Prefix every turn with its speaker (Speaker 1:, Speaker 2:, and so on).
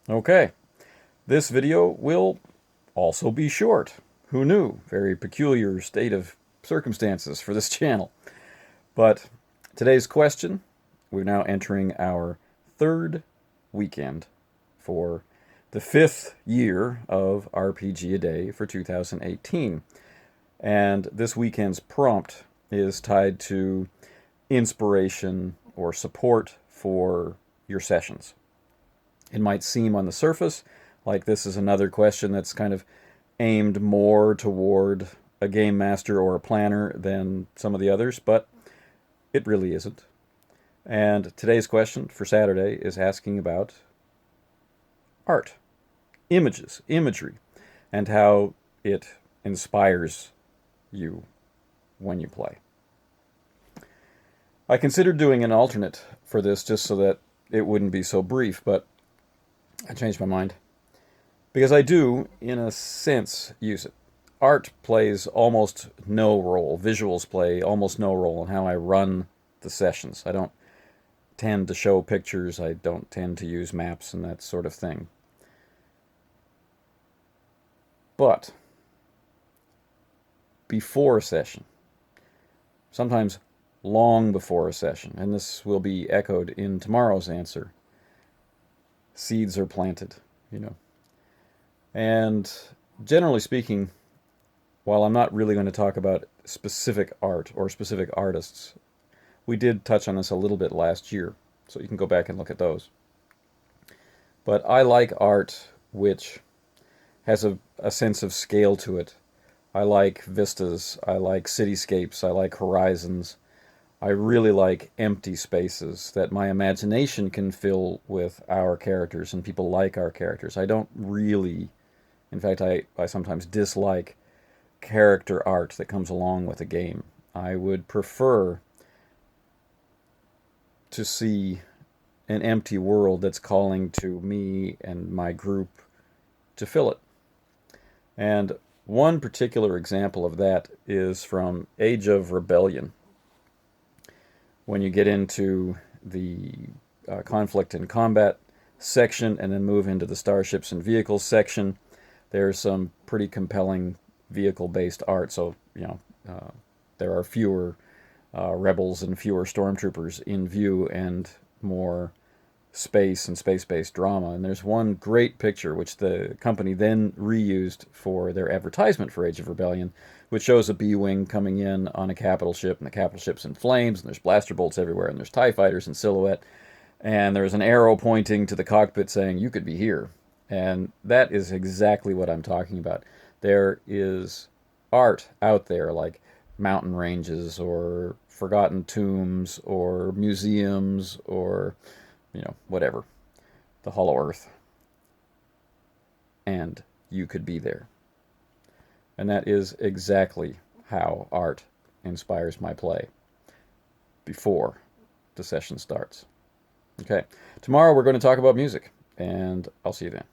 Speaker 1: Okay, this video will also be short. Who knew? Very peculiar state of circumstances for this channel. But today's question, we're now entering our third weekend for the fifth year of RPG a Day for 2018. And this weekend's prompt is tied to inspiration or support for your sessions. It might seem on the surface like this is another question that's kind of aimed more toward a game master or a planner than some of the others, but it really isn't. And today's question for Saturday is asking about art, images, imagery, and how it inspires you when you play. I considered doing an alternate for this just so that it wouldn't be so brief, but I changed my mind. Because I do, in a sense, use it. Art plays almost no role. Visuals play almost no role in how I run the sessions. I don't tend to show pictures. I don't tend to use maps and that sort of thing. But before a session, sometimes long before a session, and this will be echoed in tomorrow's answer, seeds are planted, And generally speaking, while I'm not really going to talk about specific art or specific artists, we did touch on this a little bit last year, so you can go back and look at those. But I like art which has a sense of scale to it. I like vistas, I like cityscapes, I like horizons. I really like empty spaces that my imagination can fill with our characters and people like our characters. I don't really, in fact, I sometimes dislike character art that comes along with a game. I would prefer to see an empty world that's calling to me and my group to fill it. And one particular example of that is from Age of Rebellion. When you get into the conflict and combat section and then move into the starships and vehicles section, there's some pretty compelling vehicle-based art. So, there are fewer rebels and fewer stormtroopers in view and more space and space-based drama. And there's one great picture which the company then reused for their advertisement for Age of Rebellion, which shows a B-Wing coming in on a capital ship, and the capital ship's in flames, and there's blaster bolts everywhere, and there's TIE fighters in silhouette, and there's an arrow pointing to the cockpit saying, "You could be here." And that is exactly what I'm talking about. There is art out there, like mountain ranges, or forgotten tombs, or museums, or whatever, the Hollow Earth. And you could be there. And that is exactly how art inspires my play before the session starts. Okay, tomorrow we're going to talk about music, and I'll see you then.